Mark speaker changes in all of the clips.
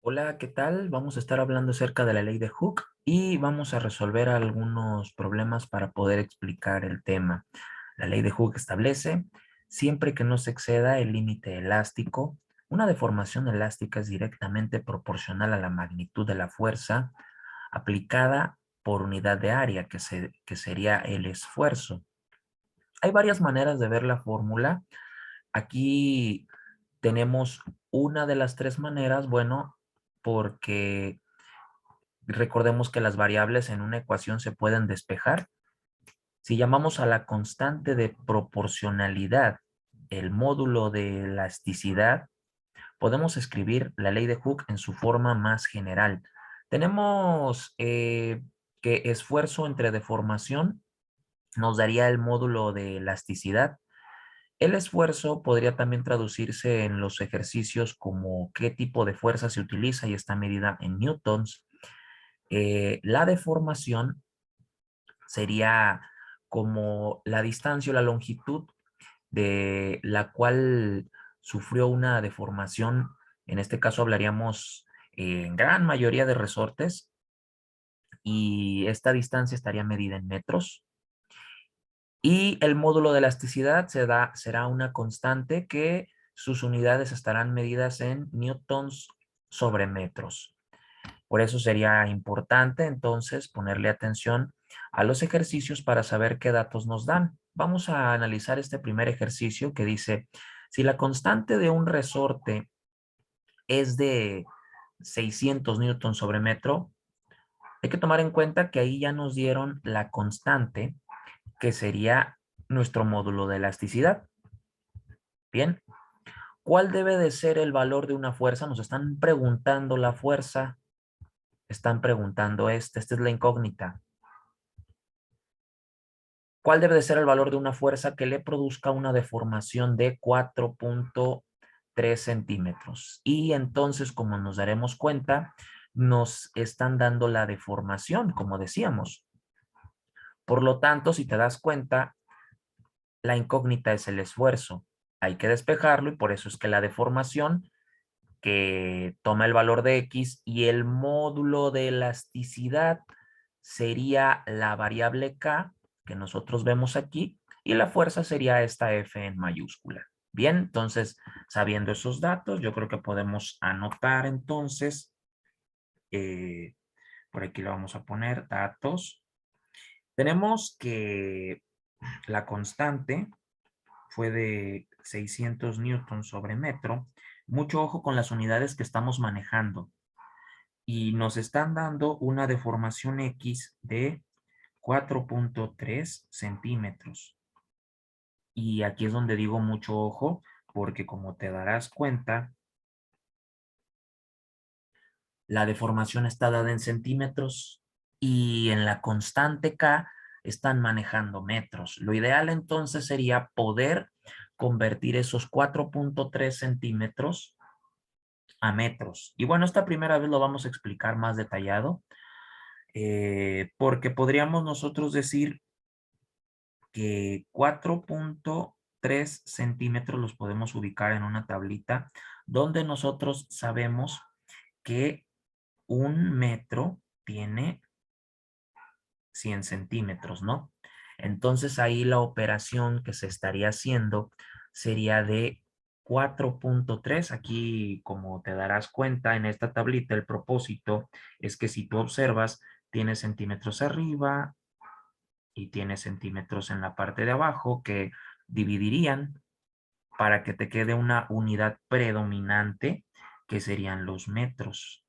Speaker 1: Hola, ¿qué tal? Vamos a estar hablando acerca de la ley de Hooke y vamos a resolver algunos problemas para poder explicar el tema. La ley de Hooke establece, siempre que no se exceda el límite elástico, una deformación elástica es directamente proporcional a la magnitud de la fuerza aplicada por unidad de área, que sería el esfuerzo. Hay varias maneras de ver la fórmula. Aquí tenemos una de las tres maneras, bueno, porque recordemos que las variables en una ecuación se pueden despejar. Si llamamos a la constante de proporcionalidad el módulo de elasticidad, podemos escribir la ley de Hooke en su forma más general. Tenemos que esfuerzo entre deformación nos daría el módulo de elasticidad. El esfuerzo podría también traducirse en los ejercicios como qué tipo de fuerza se utiliza y está medida en newtons. La deformación sería como la distancia o la longitud de la cual sufrió una deformación. En este caso hablaríamos en gran mayoría de resortes y esta distancia estaría medida en metros. Y el módulo de elasticidad será una constante que sus unidades estarán medidas en newtons sobre metros. Por eso sería importante entonces ponerle atención a los ejercicios para saber qué datos nos dan. Vamos a analizar este primer ejercicio que dice, si la constante de un resorte es de 600 newtons sobre metro, hay que tomar en cuenta que ahí ya nos dieron la constante que sería nuestro módulo de elasticidad. Bien, ¿cuál debe de ser el valor de una fuerza? Nos están preguntando la fuerza, están preguntando esta es la incógnita. ¿Cuál debe de ser el valor de una fuerza que le produzca una deformación de 4.3 centímetros? Y entonces, como nos daremos cuenta, nos están dando la deformación, como decíamos. Por lo tanto, si te das cuenta, la incógnita es el esfuerzo. Hay que despejarlo y por eso es que la deformación que toma el valor de X y el módulo de elasticidad sería la variable K que nosotros vemos aquí y la fuerza sería esta F en mayúscula. Bien, entonces, sabiendo esos datos, yo creo que podemos anotar entonces, eh, por aquí lo vamos a poner, datos. Tenemos que la constante fue de 600 newtons sobre metro. Mucho ojo con las unidades que estamos manejando. Y nos están dando una deformación X de 4.3 centímetros. Y aquí es donde digo mucho ojo, porque como te darás cuenta, la deformación está dada en centímetros y en la constante K están manejando metros. Lo ideal entonces sería poder convertir esos 4.3 centímetros a metros. Y bueno, esta primera vez lo vamos a explicar más detallado, porque podríamos nosotros decir que 4.3 centímetros los podemos ubicar en una tablita donde nosotros sabemos que un metro tiene 100 centímetros, ¿no? Entonces ahí la operación que se estaría haciendo sería de 4.3. Aquí, como te darás cuenta en esta tablita, el propósito es que si tú observas, tiene centímetros arriba y tiene centímetros en la parte de abajo que dividirían para que te quede una unidad predominante que serían los metros,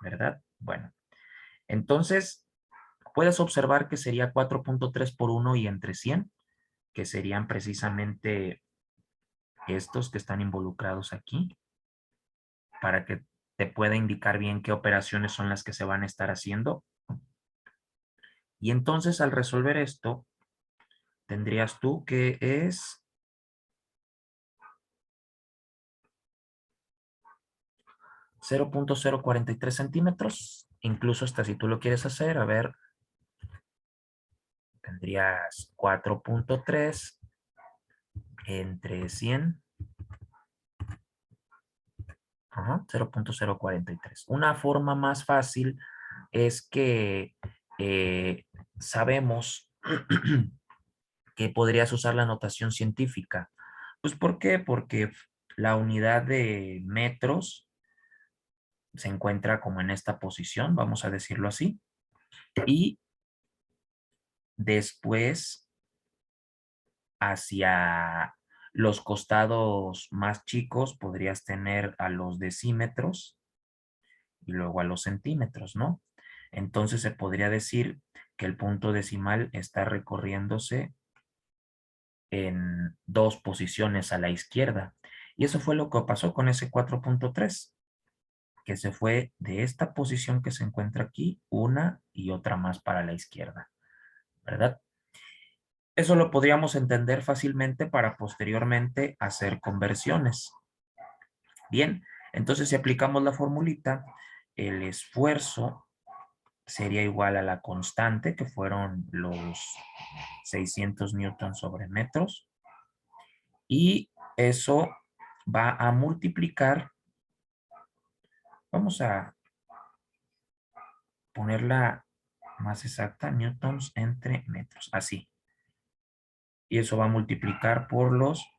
Speaker 1: ¿verdad? Bueno, entonces puedes observar que sería 4.3 por 1 y entre 100, que serían precisamente estos que están involucrados aquí, para que te pueda indicar bien qué operaciones son las que se van a estar haciendo. Y entonces al resolver esto, tendrías tú que es 0.043 centímetros. Incluso hasta si tú lo quieres hacer, a ver, tendrías 4.3 entre 100 Ajá, 0.043. Una forma más fácil es que sabemos que podrías usar la notación científica. Pues ¿por qué? Porque la unidad de metros se encuentra como en esta posición, vamos a decirlo así, y después hacia los costados más chicos podrías tener a los decímetros y luego a los centímetros, ¿no? Entonces se podría decir que el punto decimal está recorriéndose en dos posiciones a la izquierda. Y eso fue lo que pasó con ese 4.3, que se fue de esta posición que se encuentra aquí, una y otra más para la izquierda, ¿verdad? Eso lo podríamos entender fácilmente para posteriormente hacer conversiones. Bien, entonces si aplicamos la formulita, el esfuerzo sería igual a la constante, que fueron los 600 newtons sobre metros, y eso va a multiplicar, vamos a ponerla más exacta, newtons entre metros, así. Y eso va a multiplicar por los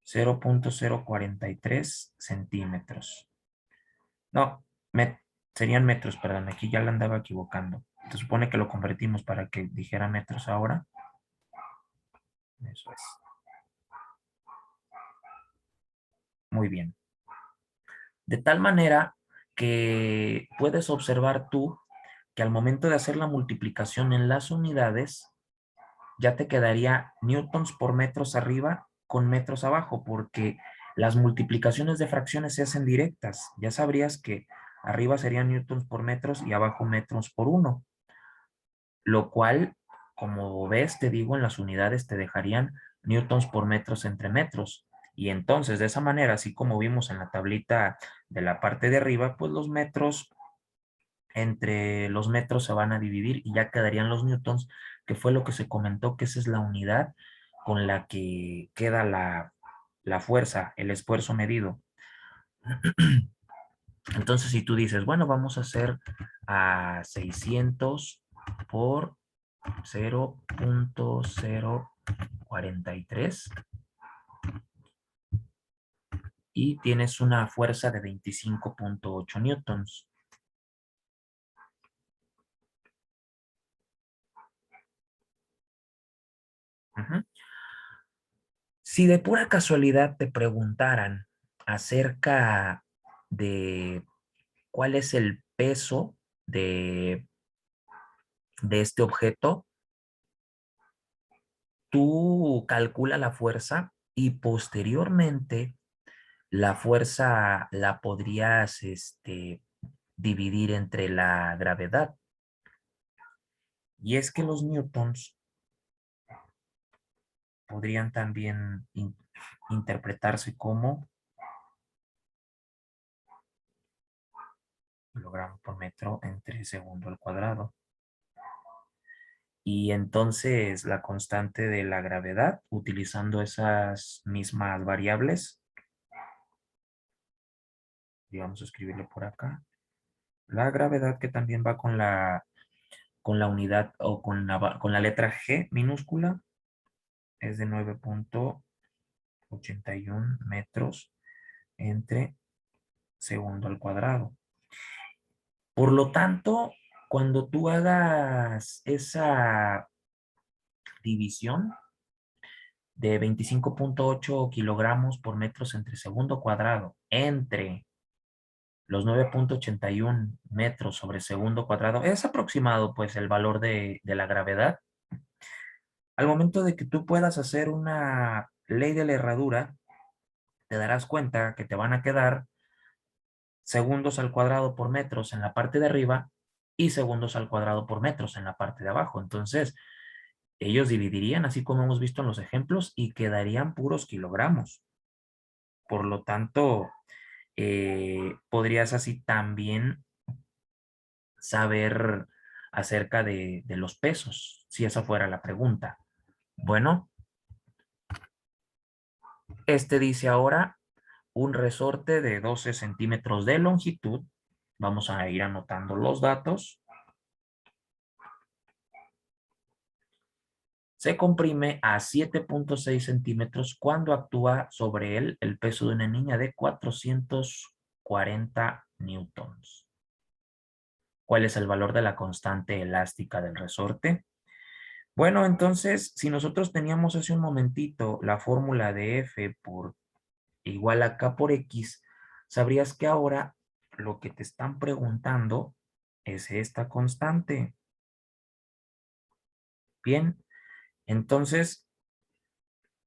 Speaker 1: 0.043 centímetros. No, serían metros, perdón, aquí ya la andaba equivocando. Se supone que lo convertimos para que dijera metros ahora. Eso es. Muy bien. De tal manera que puedes observar tú que al momento de hacer la multiplicación en las unidades, ya te quedaría newtons por metros arriba con metros abajo, porque las multiplicaciones de fracciones se hacen directas. Ya sabrías que arriba serían newtons por metros y abajo metros por uno, lo cual, como ves, te digo, en las unidades te dejarían newtons por metros entre metros. Y entonces, de esa manera, así como vimos en la tablita de la parte de arriba, pues los metros entre los metros se van a dividir y ya quedarían los newtons, que fue lo que se comentó, que esa es la unidad con la que queda la fuerza, el esfuerzo medido. Entonces, si tú dices, bueno, vamos a hacer a 600 por 0.043 y tienes una fuerza de 25.8 newtons. Ujú. Si de pura casualidad te preguntaran acerca de cuál es el peso de este objeto, tú calcula la fuerza y posteriormente la fuerza la podrías dividir entre la gravedad. Y es que los newtons podrían también interpretarse como kilogramo por metro entre segundo al cuadrado. Y entonces la constante de la gravedad, utilizando esas mismas variables, y vamos a escribirlo por acá, la gravedad que también va con la unidad o con la letra G minúscula, es de 9.81 metros entre segundo al cuadrado. Por lo tanto, cuando tú hagas esa división de 25.8 kilogramos por metros entre segundo cuadrado entre los 9.81 metros sobre segundo cuadrado, es aproximado pues el valor de la gravedad. Al momento de que tú puedas hacer una ley de la herradura, te darás cuenta que te van a quedar segundos al cuadrado por metros en la parte de arriba y segundos al cuadrado por metros en la parte de abajo. Entonces, ellos dividirían, así como hemos visto en los ejemplos, y quedarían puros kilogramos. Por lo tanto, podrías así también saber acerca de los pesos, si esa fuera la pregunta. Bueno, dice ahora, un resorte de 12 centímetros de longitud. Vamos a ir anotando los datos. Se comprime a 7.6 centímetros cuando actúa sobre él el peso de una niña de 440 newtons. ¿Cuál es el valor de la constante elástica del resorte? Bueno, entonces, si nosotros teníamos hace un momentito la fórmula de F por igual a K por X, sabrías que ahora lo que te están preguntando es esta constante. Bien, entonces,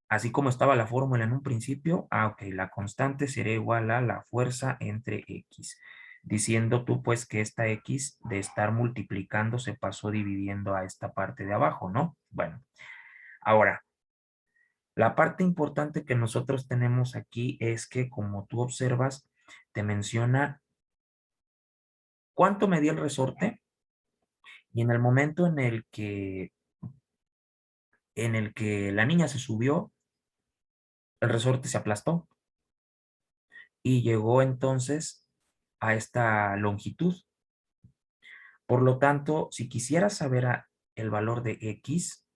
Speaker 1: así como estaba la fórmula en un principio, ok, la constante sería igual a la fuerza entre X. Diciendo tú pues que esta X de estar multiplicando se pasó dividiendo a esta parte de abajo, ¿no? Bueno, ahora, la parte importante que nosotros tenemos aquí es que como tú observas, te menciona cuánto medía el resorte y en el momento en el que la niña se subió, el resorte se aplastó y llegó entonces a esta longitud. Por lo tanto, si quisieras saber el valor de X,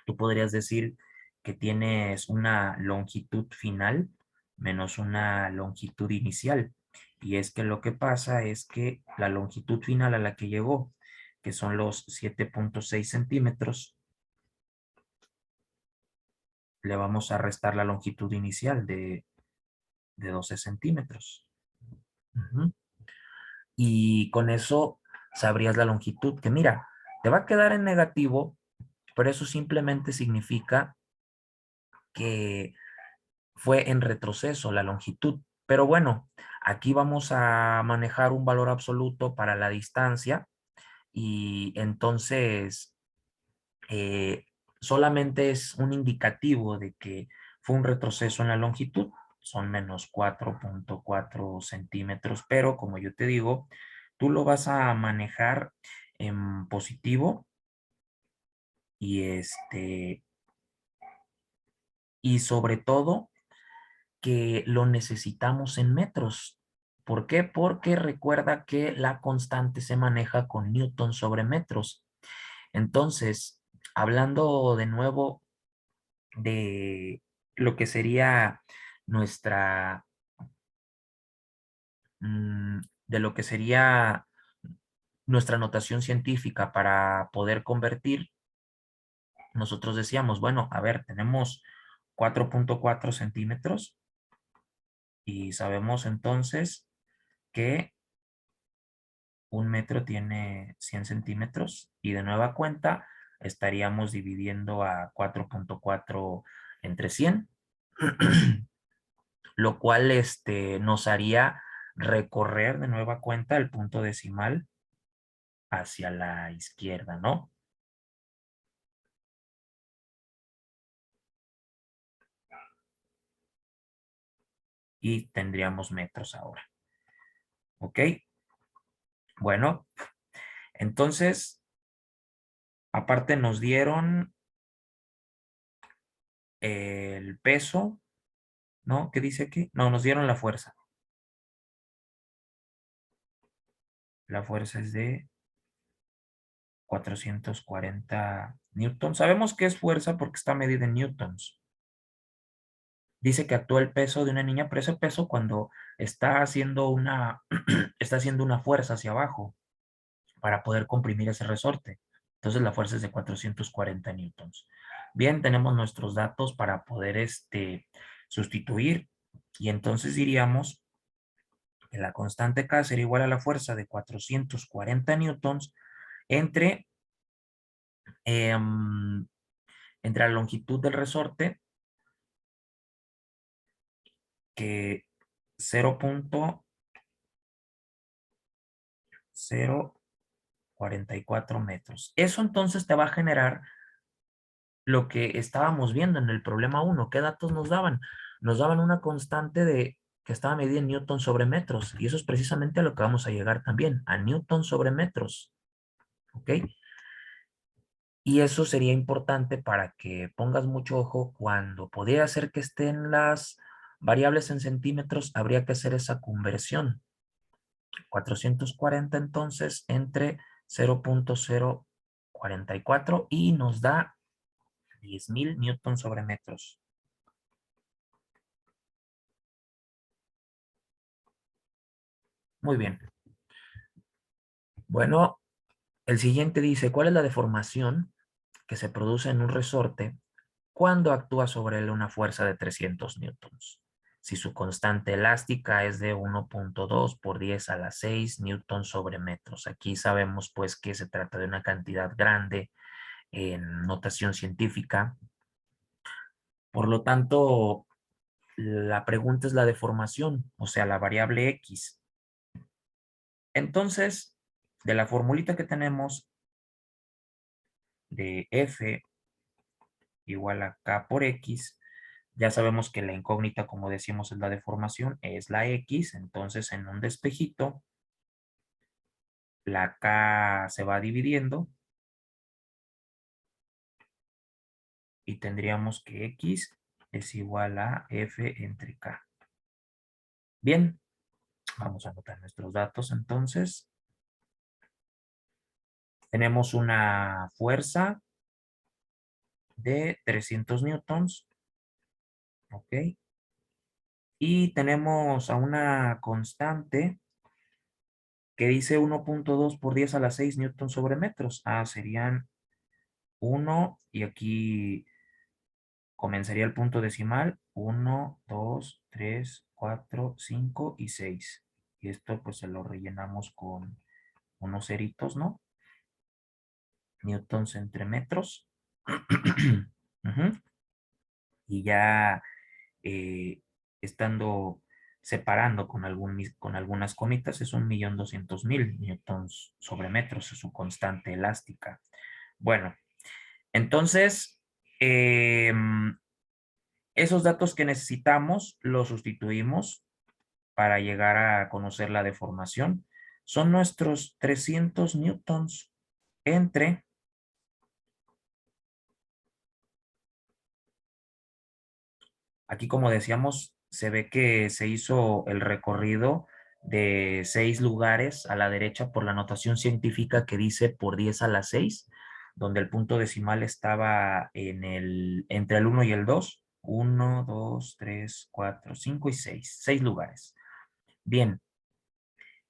Speaker 1: tú podrías decir que tienes una longitud final menos una longitud inicial. Y es que lo que pasa es que la longitud final a la que llegó, que son los 7.6 centímetros, le vamos a restar la longitud inicial de 12 centímetros. Ujú. Y con eso sabrías la longitud, que mira, te va a quedar en negativo, pero eso simplemente significa que fue en retroceso la longitud. Pero bueno, aquí vamos a manejar un valor absoluto para la distancia y entonces eh, solamente es un indicativo de que fue un retroceso en la longitud. Son menos 4.4 centímetros, pero como yo te digo, tú lo vas a manejar en positivo y y sobre todo que lo necesitamos en metros. ¿Por qué? Porque recuerda que la constante se maneja con newton sobre metros. Entonces, hablando de nuevo de lo que sería nuestra, de lo que sería nuestra notación científica para poder convertir, nosotros decíamos, bueno, a ver, tenemos 4.4 centímetros y sabemos entonces que un metro tiene 100 centímetros y de nueva cuenta estaríamos dividiendo a 4.4 entre 100, lo cual nos haría recorrer de nueva cuenta el punto decimal hacia la izquierda, ¿no? Y tendríamos metros ahora. ¿Ok? Bueno, entonces, aparte nos dieron el peso, ¿no? ¿Qué dice aquí? No, nos dieron la fuerza. La fuerza es de 440 newtons. Sabemos que es fuerza porque está medida en newtons. Dice que actúa el peso de una niña, pero ese peso cuando está haciendo está haciendo una fuerza hacia abajo para poder comprimir ese resorte. Entonces la fuerza es de 440 newtons. Bien, tenemos nuestros datos para poder sustituir y entonces diríamos que la constante K sería igual a la fuerza de 440 newtons entre em, entre la longitud del resorte, que 0.044 metros. Eso entonces te va a generar lo que estábamos viendo en el problema 1. ¿Qué datos nos daban? Nos daban una constante que estaba medida en newton sobre metros. Y eso es precisamente a lo que vamos a llegar también, a newton sobre metros. ¿Ok? Y eso sería importante para que pongas mucho ojo cuando podría ser que estén las Variables en centímetros, habría que hacer esa conversión. 440 entonces entre 0.044 y nos da 10.000 newtons sobre metros. Muy bien. Bueno, el siguiente dice, ¿cuál es la deformación que se produce en un resorte cuando actúa sobre él una fuerza de 300 newtons? Si su constante elástica es de 1.2 por 10 a la 6 newtons sobre metros. Aquí sabemos pues que se trata de una cantidad grande en notación científica. Por lo tanto, la pregunta es la deformación, o sea, la variable X. Entonces, de la formulita que tenemos de F igual a K por X, ya sabemos que la incógnita, como decimos, es la deformación, es la X. Entonces, en un despejito, la K se va dividiendo y tendríamos que X es igual a F entre K. Bien, vamos a anotar nuestros datos entonces. Tenemos una fuerza de 300 newtons, ¿ok? Y tenemos a una constante que dice 1.2 por 10 a la 6 newtons sobre metros. Serían 1 y aquí comenzaría el punto decimal. 1, 2, 3, 4, 5 y 6. Y esto pues se lo rellenamos con unos ceritos, ¿no? Newtons entre metros. Ujú. Y ya estando separando con algunas comitas, es 1.200.000 newtons sobre metros, es su constante elástica. Bueno, entonces, esos datos que necesitamos los sustituimos para llegar a conocer la deformación. Son nuestros 300 newtons entre, aquí como decíamos, se ve que se hizo el recorrido de 6 lugares a la derecha por la notación científica que dice por 10 a la 6, donde el punto decimal estaba entre el 1 y el 2. 1, 2, 3, 4, 5 y 6. 6 lugares. Bien,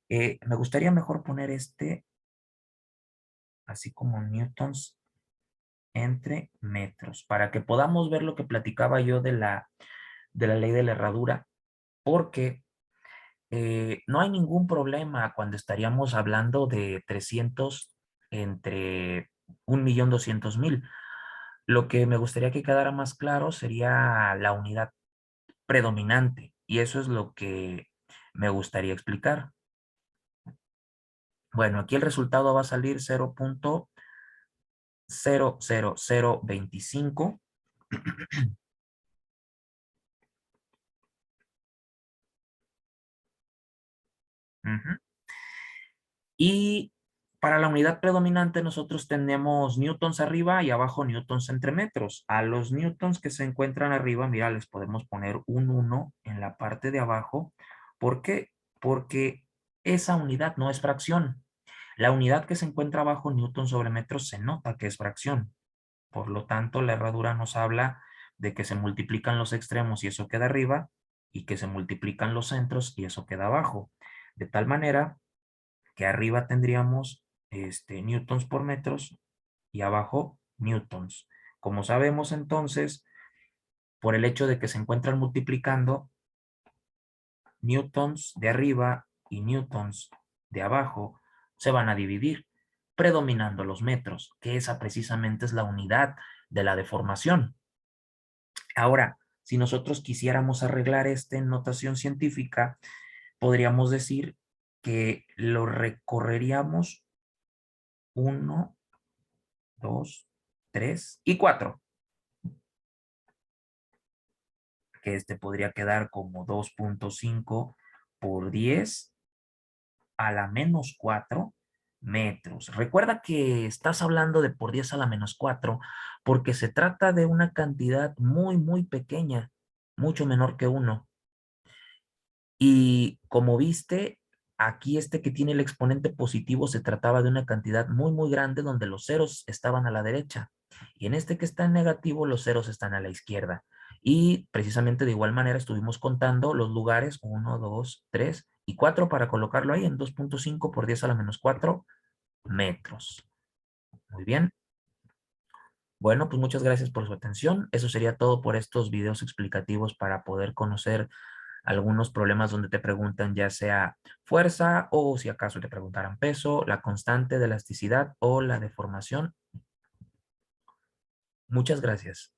Speaker 1: me gustaría mejor poner así como newtons entre metros, para que podamos ver lo que platicaba yo de la ley de la herradura, porque no hay ningún problema cuando estaríamos hablando de 300 entre 1.200.000. Lo que me gustaría que quedara más claro sería la unidad predominante, y eso es lo que me gustaría explicar. Bueno, aquí el resultado va a salir 0.00025. Ujú. Y para la unidad predominante nosotros tenemos newtons arriba y abajo newtons entre metros. A los newtons que se encuentran arriba, mira, les podemos poner un 1 en la parte de abajo. ¿Por qué? Porque esa unidad no es fracción. La unidad que se encuentra abajo, newton sobre metros, se nota que es fracción. Por lo tanto, la herradura nos habla de que se multiplican los extremos y eso queda arriba, y que se multiplican los centros y eso queda abajo. De tal manera que arriba tendríamos newtons por metros y abajo newtons. Como sabemos entonces, por el hecho de que se encuentran multiplicando, newtons de arriba y newtons de abajo se van a dividir, predominando los metros, que esa precisamente es la unidad de la deformación. Ahora, si nosotros quisiéramos arreglar esta en notación científica, podríamos decir que lo recorreríamos 1, 2, 3 y 4, que podría quedar como 2.5 por 10 a la menos 4 metros. Recuerda que estás hablando de por 10 a la menos 4 porque se trata de una cantidad muy, muy pequeña, mucho menor que 1. Y como viste, aquí este que tiene el exponente positivo se trataba de una cantidad muy, muy grande donde los ceros estaban a la derecha. Y en este que está en negativo, los ceros están a la izquierda. Y precisamente de igual manera estuvimos contando los lugares 1, 2, 3 y 4 para colocarlo ahí en 2.5 por 10 a la menos 4 metros. Muy bien. Bueno, pues muchas gracias por su atención. Eso sería todo por estos videos explicativos para poder conocer algunos problemas donde te preguntan ya sea fuerza o si acaso te preguntaran peso, la constante de elasticidad o la deformación. Muchas gracias.